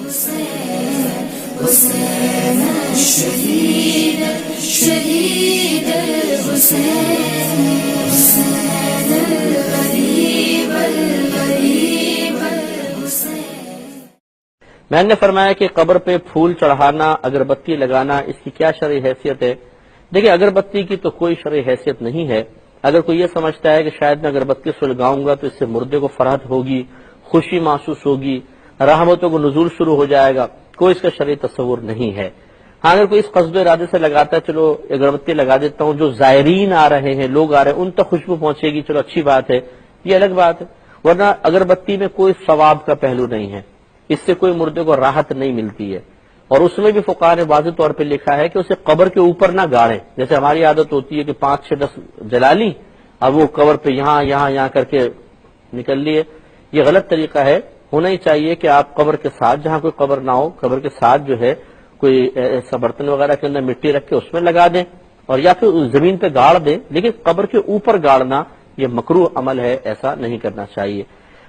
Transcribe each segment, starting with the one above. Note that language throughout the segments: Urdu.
حسين الشهيد شهيد الحسين حسين الغريب الغريب الحسين۔ میں نے فرمایا کہ قبر پہ پھول چڑھانا، اگربتی لگانا، اس کی کیا شرعی حیثیت ہے؟ دیکھیں، اگربتی کی تو کوئی شرعی حیثیت نہیں ہے۔ اگر کوئی یہ سمجھتا ہے کہ شاید میں اگربتی سلگاؤں گا تو اس سے مردے کو فرحت ہوگی، خوشی محسوس ہوگی، رحمتوں کو نزول شروع ہو جائے گا، کوئی اس کا شرعی تصور نہیں ہے۔ ہاں، اگر کوئی اس قصد و ارادے سے لگاتا ہے چلو اگربتی لگا دیتا ہوں، جو زائرین آ رہے ہیں، لوگ آ رہے ہیں، ان تک خوشبو پہنچے گی، چلو اچھی بات ہے، یہ الگ بات ہے۔ ورنہ اگربتی میں کوئی ثواب کا پہلو نہیں ہے، اس سے کوئی مردے کو راحت نہیں ملتی ہے۔ اور اس میں بھی فقہاء نے واضح طور پہ لکھا ہے کہ اسے قبر کے اوپر نہ گاڑیں، جیسے ہماری عادت ہوتی ہے کہ 5 6 10 جلا لی، اب وہ قبر پہ یہاں کر کے نکل لیے، یہ غلط طریقہ ہے۔ ہونا ہی چاہیے کہ آپ قبر کے ساتھ، جہاں کوئی قبر نہ ہو، قبر کے ساتھ جو ہے کوئی ایسا برتن وغیرہ کے اندر مٹی رکھ کے اس میں لگا دیں، اور یا پھر زمین پہ گاڑ دیں، لیکن قبر کے اوپر گاڑنا یہ مکروہ عمل ہے، ایسا نہیں کرنا چاہیے۔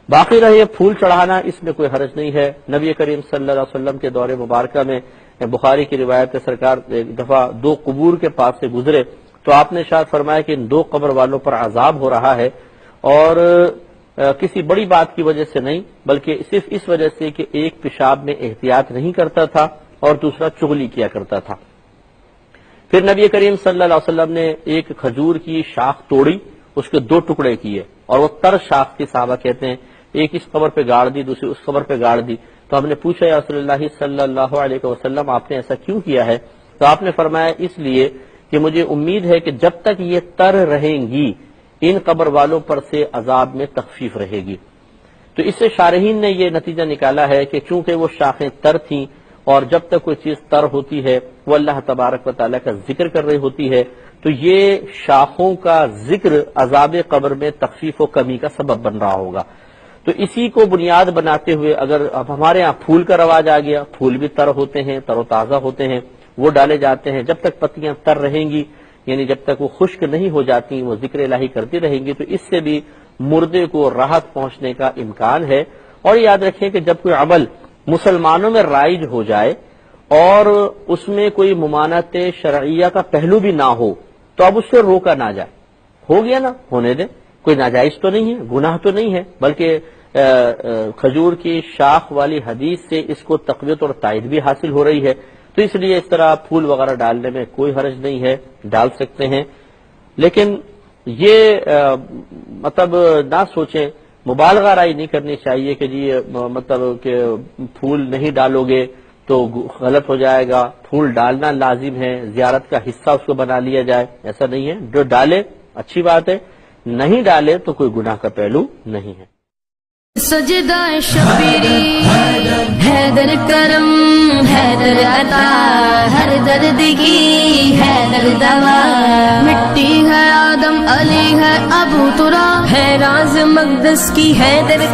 باقی رہے پھول چڑھانا، اس میں کوئی حرج نہیں ہے۔ نبی کریم صلی اللہ علیہ وسلم کے دور مبارکہ میں بخاری کی روایت ہے، سرکار ایک دفعہ 2 قبور کے پاس سے گزرے تو آپ نے ارشاد فرمایا کہ ان 2 قبر والوں پر عذاب ہو رہا ہے، اور کسی بڑی بات کی وجہ سے نہیں، بلکہ صرف اس وجہ سے کہ ایک پیشاب میں احتیاط نہیں کرتا تھا اور دوسرا چغلی کیا کرتا تھا۔ پھر نبی کریم صلی اللہ علیہ وسلم نے ایک کھجور کی شاخ توڑی، اس کے 2 ٹکڑے کیے، اور وہ تر شاخ کی صحابہ کہتے ہیں، ایک اس قبر پہ گاڑ دی، دوسری اس قبر پہ گاڑ دی۔ تو ہم نے پوچھا یا رسول اللہ صلی اللہ علیہ وسلم، آپ نے ایسا کیوں کیا ہے؟ تو آپ نے فرمایا اس لیے کہ مجھے امید ہے کہ جب تک یہ تر رہیں گی ان قبر والوں پر سے عذاب میں تخفیف رہے گی۔ تو اس سے شارحین نے یہ نتیجہ نکالا ہے کہ چونکہ وہ شاخیں تر تھیں، اور جب تک کوئی چیز تر ہوتی ہے وہ اللہ تبارک و تعالیٰ کا ذکر کر رہی ہوتی ہے، تو یہ شاخوں کا ذکر عذاب قبر میں تخفیف و کمی کا سبب بن رہا ہوگا۔ تو اسی کو بنیاد بناتے ہوئے اگر اب ہمارے ہاں پھول کا رواج آ گیا، پھول بھی تر ہوتے ہیں، تر و تازہ ہوتے ہیں، وہ ڈالے جاتے ہیں، جب تک پتیاں تر رہیں گی، یعنی جب تک وہ خشک نہیں ہو جاتی، وہ ذکر الہی کرتی رہیں گی، تو اس سے بھی مردے کو راحت پہنچنے کا امکان ہے۔ اور یاد رکھیں کہ جب کوئی عمل مسلمانوں میں رائج ہو جائے اور اس میں کوئی ممانعت شرعیہ کا پہلو بھی نہ ہو تو اب اس سے روکا نہ جائے، ہو گیا نا، ہونے دیں، کوئی ناجائز تو نہیں ہے، گناہ تو نہیں ہے، بلکہ کھجور کی شاخ والی حدیث سے اس کو تقویت اور تائید بھی حاصل ہو رہی ہے، تو اس لیے اس طرح پھول وغیرہ ڈالنے میں کوئی حرج نہیں ہے، ڈال سکتے ہیں۔ لیکن یہ مطلب نہ سوچیں، مبالغہ رائی نہیں کرنی چاہیے کہ جی مطلب کہ پھول نہیں ڈالو گے تو غلط ہو جائے گا، پھول ڈالنا لازم ہے، زیارت کا حصہ اس کو بنا لیا جائے، ایسا نہیں ہے۔ جو ڈالے اچھی بات ہے، نہیں ڈالے تو کوئی گناہ کا پہلو نہیں ہے۔ سجدہ شبیری حیدر کرم حیدر عطا، ہر درد کی حیدر دوا، مٹی ہے آدم علی ہے ابو ترا، ہے راز مقدس کی حیدر